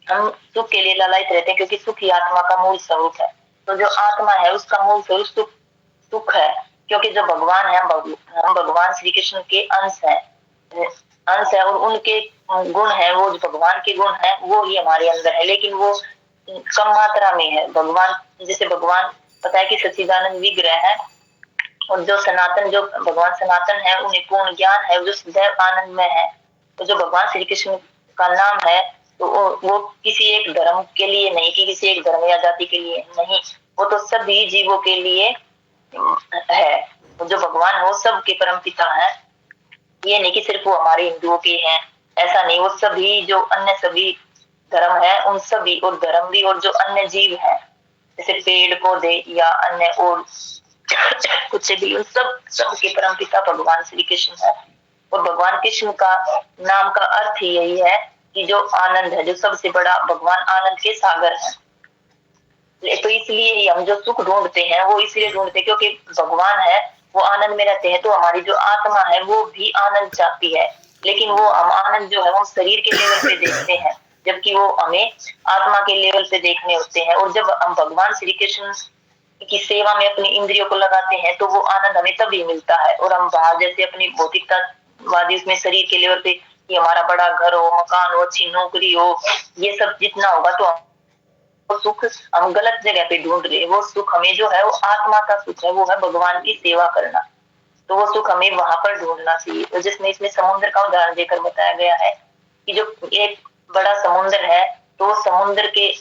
S1: हम सुख के लिए लालयित रहते हैं क्योंकि सुख ही आत्मा का मूल स्वरूप है। तो जो आत्मा है उसका मूल स्वरूप सुख है, क्योंकि जो भगवान है हम भगवान श्री कृष्ण के अंश है और उनके गुण है, वो जो भगवान के गुण है वो ही हमारे अंदर है, लेकिन वो कम मात्रा में है। भगवान जैसे भगवान पता है कि सच्चिदानंद विग्रह है और जो भगवान सनातन है उन्हें पूर्ण ज्ञान है, जो सदैव आनंद में है। तो जो भगवान श्री कृष्ण का नाम है तो वो किसी एक धर्म के लिए नहीं, कि किसी एक धर्म या जाति के लिए नहीं, वो तो सभी जीवों के लिए है। जो भगवान है वो सबके परम पिता है। ये नहीं कि सिर्फ वो हमारे हिंदुओं के हैं, ऐसा नहीं, वो सभी जो अन्य सभी धर्म है उन सभी और धर्म भी और जो अन्य जीव है जैसे पेड़ पौधे या अन्य और कुछ भी, उन सबके परम पिता भगवान श्री कृष्ण है। और भगवान कृष्ण का नाम का अर्थ ही यही है कि जो आनंद है, जो सबसे बड़ा, भगवान आनंद के सागर है। तो इसलिए ही हम जो सुख ढूंढते हैं वो इसलिए ढूंढते हैं क्योंकि भगवान है वो आनंद में रहते हैं। तो हमारी जो आत्मा है वो भी आनंद चाहती है, लेकिन वो हम आनंद जो है वो शरीर के लेवल पे देखते हैं, जबकि वो हमें आत्मा के लेवल पे देखने होते हैं। और जब हम भगवान श्री कृष्ण की सेवा में अपनी इंद्रियों को लगाते हैं तो वो आनंद हमें तभी मिलता है। और हम बाहर जैसे अपनी भौतिकतावादी उसमें शरीर के लेवल पे कि हमारा बड़ा घर हो, मकान हो, अच्छी नौकरी हो, ये सब जितना होगा तो वो सुख हम गलत जगह पे ढूंढ रहे हैं। वो सुख हमें जो है वो आत्मा का सुख है, वो है भगवान की सेवा करना। तो वो सुख हमें वहां पर ढूंढना चाहिए। तो जिसमें इसमें समुद्र का उदाहरण देकर बताया गया है कि जो एक बड़ा समुद्र है तो समुद्र के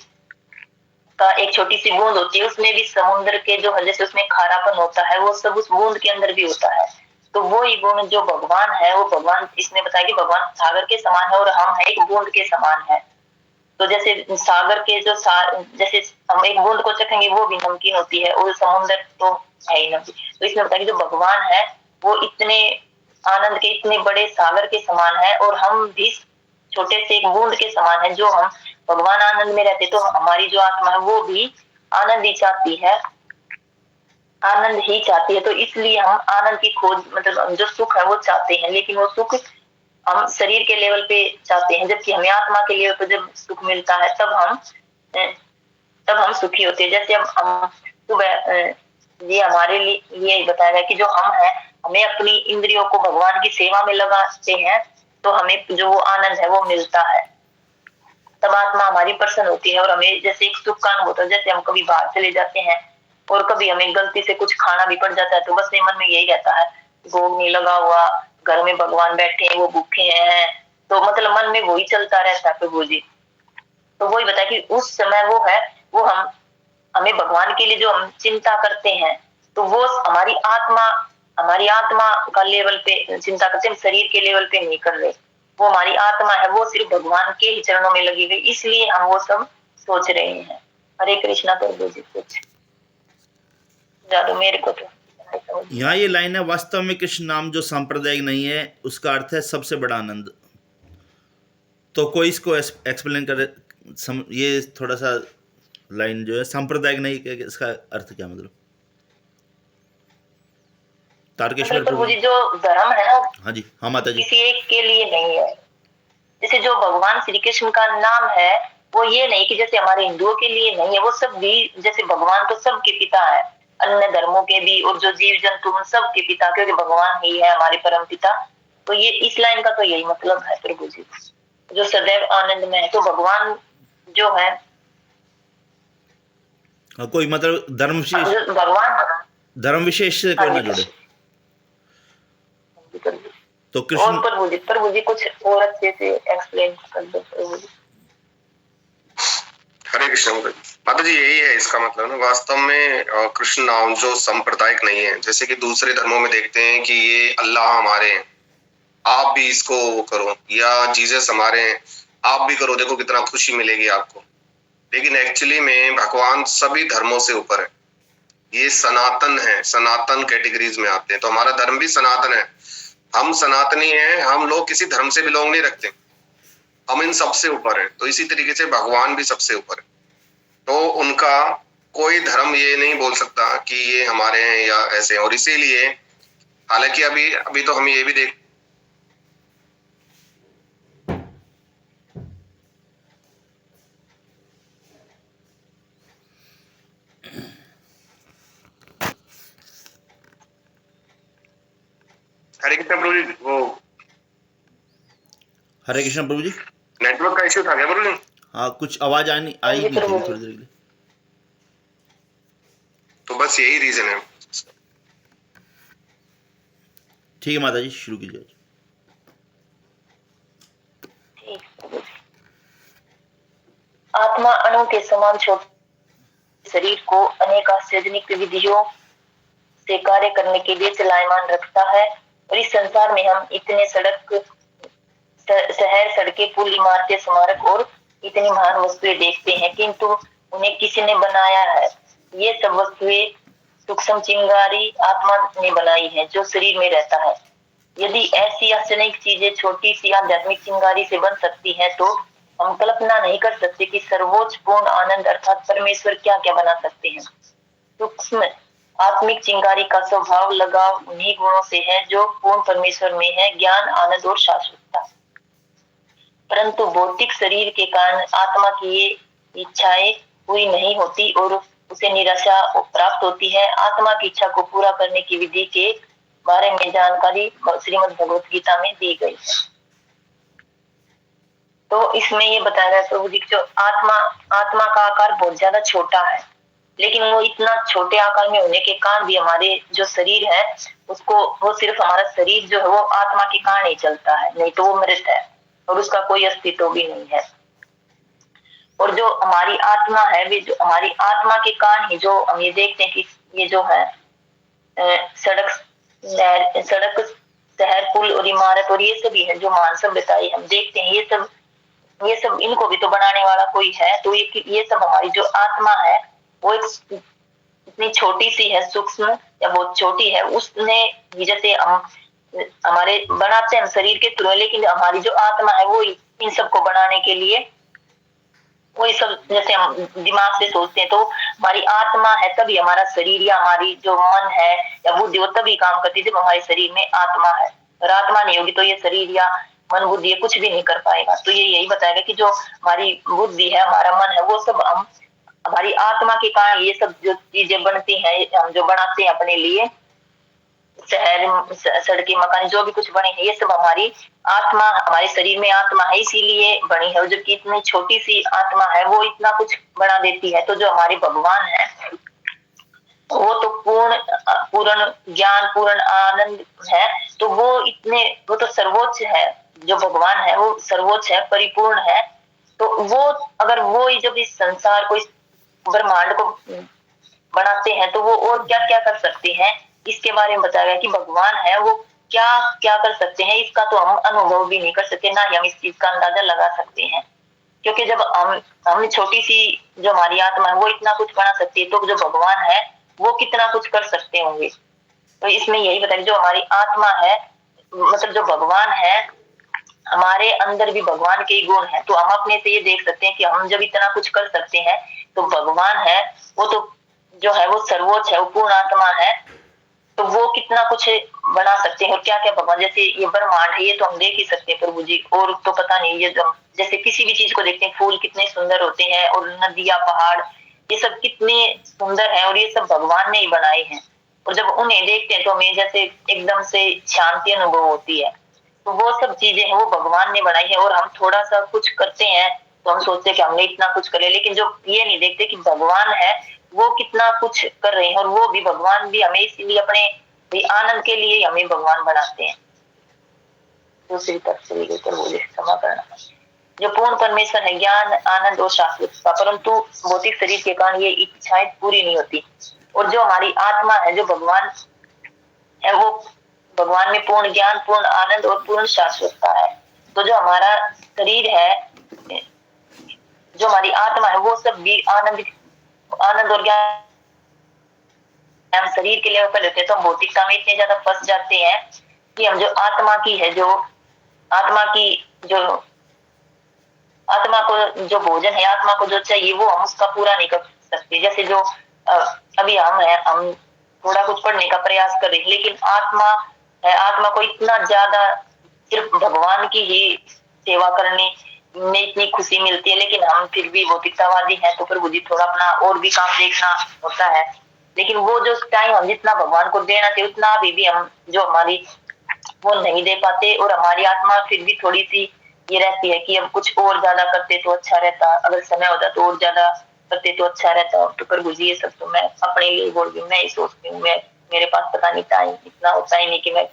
S1: का एक छोटी सी बूंद होती है, उसमें भी समुद्र के जो जैसे उसमें खारापन होता है वो सब उस बूंद के अंदर भी होता है। तो वो ही गुण जो भगवान है वो भगवान, इसने बताया कि भगवान सागर के समान है और हम है एक बूंद के समान है। तो जैसे सागर के जो जैसे हम एक बूंद को चखेंगे वो भी नमकीन होती है और समुद्र तो है ही नमकीन। तो इसमें बताया कि जो भगवान है वो इतने आनंद के, इतने बड़े सागर के समान है और हम भी छोटे से एक बूंद के समान है। जो हम भगवान आनंद में रहते तो हमारी जो आत्मा है वो भी आनंद ही चाहती है, आनंद ही चाहती है। तो इसलिए हम आनंद की खोज, मतलब जो सुख है वो चाहते हैं, लेकिन वो सुख हम शरीर के लेवल पे चाहते हैं, जबकि हमें आत्मा के लेवल पे जब सुख मिलता है तब हम सुखी होते हैं। जैसे अब हम सुबह ये हमारे लिए बताया गया कि जो हम है हमें अपनी इंद्रियों को भगवान की सेवा में लगाते हैं तो हमें जो वो आनंद है वो मिलता है, तब आत्मा हमारी प्रसन्न होती है और हमें जैसे एक सुख का अनुभव होता है। जैसे हम कभी बाहर चले जाते हैं और कभी हमें गलती से कुछ खाना भी पड़ जाता है तो बस मन में यही रहता है, भोग नहीं लगा हुआ, घर में भगवान बैठे हैं, वो भूखे हैं, तो मतलब मन में वही चलता रहता है प्रभु जी। तो वही बताया कि उस समय वो है वो हमें भगवान के लिए जो हम चिंता करते हैं तो वो हमारी आत्मा का लेवल पे चिंता करते हैं, शरीर के लेवल पे नहीं कर रहे। वो हमारी आत्मा है वो सिर्फ भगवान के ही चरणों में लगी गई, इसलिए हम वो सब सोच रहे हैं। हरे कृष्णा प्रभु जी। कुछ ज्यादा मेरे को तो
S2: यहाँ ये लाइन है, वास्तव में कृष्ण नाम जो सांप्रदायिक नहीं है उसका अर्थ है सबसे बड़ा आनंद। तो कोई इसको एक्सप्लेन करे, ये थोड़ा सा लाइन जो है सांप्रदायिक नहीं के इसका अर्थ क्या, मतलब तारकेश्वर
S1: प्रभु जी जो धर्म है ना,
S2: हाँ जी, हाँ माता जी,
S1: किसी एक के लिए नहीं है। जैसे जो भगवान श्री कृष्ण का नाम है वो ये नहीं कि जैसे हमारे हिंदुओं के लिए नहीं है, वो सब भी जैसे भगवान तो सबके पिता है, अन्य धर्मों के भी और जो जीव जंतु उन सबके पिता, क्योंकि भगवान ही है हमारे परम पिता। तो ये इस लाइन का तो यही मतलब है प्रभु जी, जो सदैव आनंद में है। तो भगवान जो है
S2: कोई मतलब धर्म विशेष से कोई ना जुड़े तो कृष्ण।
S1: और प्रभु जी कुछ और अच्छे से एक्सप्लेन कर दो प्रभु जी।
S5: हरे कृष्ण माता जी, यही है इसका मतलब ना, वास्तव में कृष्ण नाम जो सांप्रदायिक नहीं है, जैसे कि दूसरे धर्मों में देखते हैं कि ये अल्लाह हमारे हैं, आप भी इसको वो करो, या जीसस हमारे हैं, आप भी करो, देखो कितना खुशी मिलेगी आपको। लेकिन एक्चुअली में भगवान सभी धर्मों से ऊपर है, ये सनातन है, सनातन कैटेगरीज में आते हैं। तो हमारा धर्म भी सनातन है, हम सनातनी हैं, हम लोग किसी धर्म से बिलोंग नहीं रखते, हम इन सबसे ऊपर है। तो इसी तरीके से भगवान भी सबसे ऊपर है, तो उनका कोई धर्म ये नहीं बोल सकता कि ये हमारे हैं या ऐसे। और इसीलिए हालांकि अभी तो हम ये भी देख हरे कृष्ण प्रभु जी, वो
S2: हरे कृष्ण प्रभु जी।
S5: नेटवर्क का इश्यू था क्या प्रभु जी?
S2: हाँ, कुछ आवाज आई नहीं
S1: जी,
S2: थी
S1: प्रभु
S2: थोड़ी
S1: जी।
S2: देर के लिए।
S5: तो बस यही रीजन है।
S2: ठीक है माता जी, शुरू कीजिए।
S1: ठीक, प्रभु जी। आत्मा अणु के समान छोटे शरीर को अनेक आश्चर्यजनक विधियों से कार्य करने के लिए चलायमान रखता है, और इस संसार में हम इतने शहर, सड़कें, पुल, इमारतें, स्मारक और इतनी महान वस्तुएं देखते हैं, किंतु उन्हें किसी ने बनाया है? ये सब वस्तुएं सूक्ष्म चिंगारी आत्मा ने बनाई है जो शरीर में रहता है। यदि ऐसी आश्चर्यजनक चीजें छोटी सी आध्यात्मिक चिंगारी से बन सकती हैं, तो हम कल्पना नहीं कर सकते कि सर्वोच्च पूर्ण आनंद अर्थात परमेश्वर क्या क्या बना सकते हैं। सूक्ष्म आत्मिक चिंगारी का स्वभाव लगाव उन्हीं गुणों से है जो पूर्ण परमेश्वर में है, ज्ञान, आनंद और शाश्वतता। परंतु भौतिक शरीर के कारण आत्मा की ये इच्छाएं पूरी नहीं होती और उसे निराशा प्राप्त होती है। आत्मा की इच्छा को पूरा करने की विधि के बारे में जानकारी श्रीमद् भगवत गीता में दी गई है। तो इसमें ये बताया गया प्रभु जी, जो आत्मा का आकार बहुत ज्यादा छोटा है, लेकिन वो इतना छोटे आकार में होने के कारण भी हमारे जो शरीर है उसको, वो सिर्फ हमारा शरीर जो है वो आत्मा के कारण ही चलता है, नहीं तो वो मृत है और उसका कोई अस्तित्व भी नहीं है। और जो हमारी आत्मा है, भी जो हमारी आत्मा के कारण ही जो हम ये देखते हैं कि ये जो है सड़क, शहर, पुल और इमारत और ये सभी है जो महान सभ्यताएं हम देखते हैं, ये सब इनको भी तो बनाने वाला कोई है। तो ये सब हमारी जो आत्मा है वो एक इतनी छोटी सी है, सूक्ष्म या बहुत छोटी है, उसने जैसे हम हमारे बनाते हैं शरीर के थ्रू, लेकिन हमारी जो आत्मा है वो इन सबको बनाने के लिए वही सब, जैसे हम दिमाग से सोचते हैं तो हमारी आत्मा है तभी हमारा शरीर या हमारी जो मन है या बुद्धि वो तभी काम करती है जब हमारे शरीर में आत्मा है। और आत्मा नहीं होगी तो ये शरीर या मन बुद्धि ये कुछ भी नहीं कर पाएगा। तो ये यही बताएगा कि जो हमारी बुद्धि है, हमारा मन है, वो सब हम हमारी आत्मा के कारण ये सब जो चीजें बनती हैं, हम जो बनाते हैं अपने लिए, शहर, सड़कें, मकान, जो भी कुछ बने हैं, ये सब हमारी आत्मा, हमारे शरीर में आत्मा है इसीलिए बनी है। और जबकि इतनी छोटी सी आत्मा है वो इतना कुछ बना देती है। तो जो हमारे भगवान है वो तो पूर्ण ज्ञान, पूर्ण आनंद है, तो वो तो सर्वोच्च है। जो भगवान है वो सर्वोच्च है, परिपूर्ण है। तो वो अगर वो जब इस संसार को, इस ब्रह्मांड को बनाते हैं तो वो और क्या क्या कर सकते हैं, इसके बारे में बताया गया कि भगवान है वो क्या क्या कर सकते हैं, इसका तो हम अनुभव भी नहीं कर सकते, ना ही हम इस चीज का अंदाजा लगा सकते हैं। क्योंकि जब हम छोटी सी जो हमारी आत्मा है वो इतना कुछ बना सकती है, तो जो भगवान है वो कितना कुछ कर सकते होंगे। तो इसमें यही बताया जो हमारी आत्मा है, मतलब जो भगवान है, हमारे अंदर भी भगवान के गुण है। तो हम अपने से ये देख सकते हैं कि हम जब इतना कुछ कर सकते हैं तो भगवान है वो तो जो है वो सर्वोच्च है, वो पूर्ण आत्मा है, तो वो कितना कुछ बना सकते हैं। और क्या क्या भगवान, जैसे ये ब्रह्मांड है ये तो हम देख ही सकते हैं प्रभु जी, और तो पता नहीं, ये जैसे किसी भी चीज को देखते हैं, फूल कितने सुंदर होते हैं और नदियां, पहाड़, ये सब कितने सुंदर है और ये सब भगवान ने ही बनाए हैं। और जब उन्हें देखते हैं तो हमें जैसे एकदम से शांति अनुभव होती है। तो वो सब चीजें हैं वो भगवान ने बनाई है। और हम थोड़ा सा कुछ करते हैं तो हम सोचते हैं कि हमने इतना कुछ कर लिया, लेकिन जो ये नहीं देखते कि भगवान है वो कितना कुछ कर रहे हैं। और वो भी भगवान भी हमें इसीलिए अपने भी आनंद के लिए हमें भगवान बनाते हैं। दूसरी तरफ से लेकर बोले क्षमा करना, जो पूर्ण परमेश्वर है, ज्ञान, आनंद और शाश्वतता, परंतु भौतिक शरीर के कारण ये इच्छाएं पूरी नहीं होती। और जो हमारी आत्मा है, जो भगवान है, वो भगवान में पूर्ण ज्ञान, पूर्ण आनंद और पूर्ण शाश्वतता है। तो जो हमारा शरीर है, जो हमारी आत्मा है, वो सब भी आनंद और ज्ञान हम शरीर के लिए कर लेते हैं। तो हम भौतिकता में इतने ज्यादा फंस जाते हैं कि हम जो आत्मा की है, जो आत्मा को जो भोजन है, आत्मा को जो चाहिए वो हम उसका पूरा नहीं कर सकते। जैसे जो अभी हम थोड़ा कुछ पढ़ने का प्रयास कर रहे हैं, लेकिन आत्मा है, आत्मा को इतना ज्यादा सिर्फ भगवान की ही सेवा करने में इतनी खुशी मिलती है, लेकिन हम फिर भी भौतिकतावादी हैं। तो प्रभु जी थोड़ा अपना और भी काम देखना होता है। लेकिन वो जो टाइम हम जितना भगवान को देना चाहिए उतना अभी भी हम जो हमारी वो नहीं दे पाते, और हमारी आत्मा फिर भी थोड़ी सी ये रहती है कि अब कुछ और ज्यादा करते तो अच्छा रहता, अगर समय होता तो और ज्यादा करते तो अच्छा रहता। तो प्रभु जी ये सब तो मैं अपने लिए बोल रही हूँ, मैं ये सोचती हूँ, मैं मेरे पास पता नहीं टाइम इतना होता ही नहीं कि मैं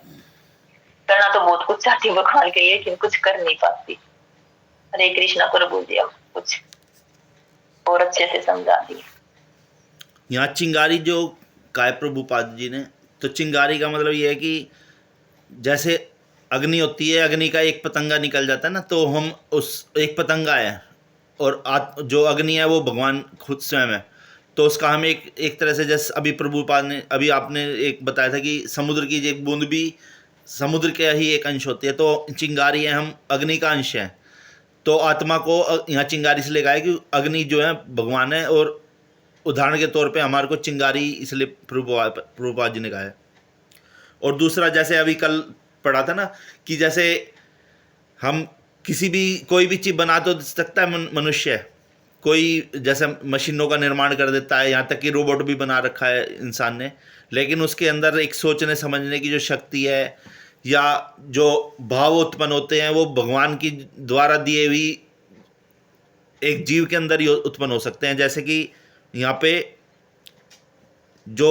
S1: करना तो बहुत कुछ चाहती हूँ भगवान के लिए, लेकिन कुछ कर नहीं पाती। हरे कृष्णा प्रभु जी, अब कुछ और अच्छे से समझा दिए।
S2: यहाँ चिंगारी जो काय प्रभुपाद जी ने, तो चिंगारी का मतलब ये है कि जैसे अग्नि होती है, अग्नि का एक पतंगा निकल जाता है ना, तो हम उस एक पतंगा है, और जो अग्नि है वो भगवान खुद स्वयं है। तो उसका हम एक तरह से, जैसे अभी प्रभुपाद ने, अभी आपने एक बताया था कि समुद्र की एक बूंद भी समुद्र के ही एक अंश होती है, तो चिंगारी है, हम अग्नि का अंश है। तो आत्मा को यहाँ चिंगारी से लेगा है कि अग्नि जो है भगवान है, और उदाहरण के तौर पे हमारे को चिंगारी इसलिए प्रभुपाद जी ने कहा है। और दूसरा, जैसे अभी कल पढ़ा था ना कि जैसे हम कोई भी चीज़ बना तो सकता है मनुष्य, कोई जैसे मशीनों का निर्माण कर देता है, यहाँ तक कि रोबोट भी बना रखा है इंसान ने, लेकिन उसके अंदर एक सोचने समझने की जो शक्ति है या जो भाव उत्पन्न होते हैं वो भगवान की द्वारा दिए हुई एक जीव के अंदर ही उत्पन्न हो सकते हैं। जैसे कि यहाँ पे जो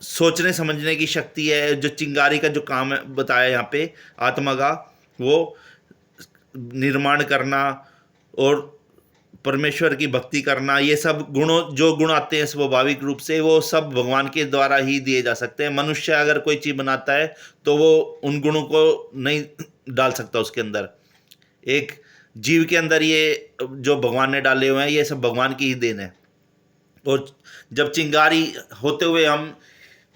S2: सोचने समझने की शक्ति है, जो चिंगारी का जो काम है बताया यहाँ पे आत्मा का, वो निर्माण करना और परमेश्वर की भक्ति करना, ये सब जो गुण आते हैं स्वाभाविक रूप से, वो सब भगवान के द्वारा ही दिए जा सकते हैं। मनुष्य अगर कोई चीज़ बनाता है तो वो उन गुणों को नहीं डाल सकता उसके अंदर। एक जीव के अंदर ये जो भगवान ने डाले हुए हैं, ये सब भगवान की ही देन है। और जब चिंगारी होते हुए हम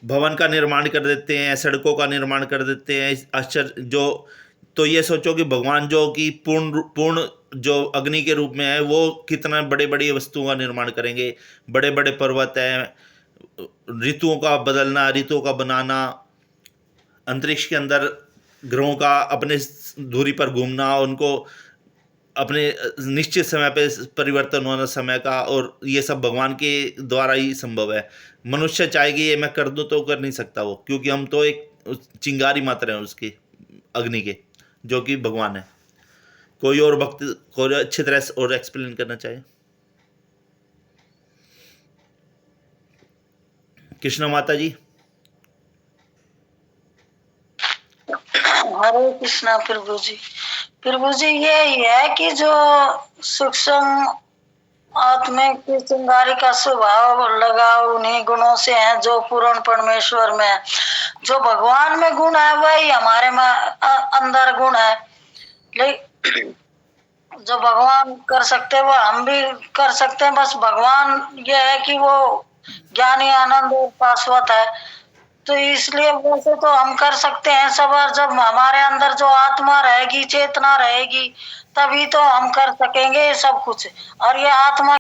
S2: भवन का निर्माण कर देते हैं, सड़कों का निर्माण कर देते हैं, आश्चर्य जो, तो ये सोचो कि भगवान जो कि पूर्ण जो अग्नि के रूप में है, वो कितना बड़े बड़ी वस्तुओं का निर्माण करेंगे। बड़े बड़े पर्वत हैं, ऋतुओं का बदलना, ऋतुओं का बनाना, अंतरिक्ष के अंदर ग्रहों का अपने दूरी पर घूमना, उनको अपने निश्चित समय पे परिवर्तन होना समय का, और ये सब भगवान के द्वारा ही संभव है। मनुष्य चाहेगी ये मैं कर दूं तो कर नहीं सकता वो, क्योंकि हम तो एक चिंगारी मात्र हैं उसकी, अग्नि के, जो कि भगवान है। कोई और भक्त को अच्छी तरह से और एक्सप्लेन करना चाहे? कृष्णा माता जी।
S6: हरे कृष्णा प्रभु जी। प्रभु जी यही है कि जो सूक्ष्म आत्मा की चिंगारी का स्वभाव लगाव उन्हीं गुणों से है जो पूर्ण परमेश्वर में है। जो भगवान में गुण है वही हमारे में अंदर गुण है। लेकिन जो भगवान कर सकते हैं वो हम भी कर सकते हैं। बस भगवान ये है कि वो ज्ञानी, आनंद और शाश्वत है, तो इसलिए वैसे तो हम कर सकते हैं सब। और जब हमारे अंदर जो आत्मा रहेगी, चेतना रहेगी, तभी तो हम कर सकेंगे सब कुछ। और ये आत्मा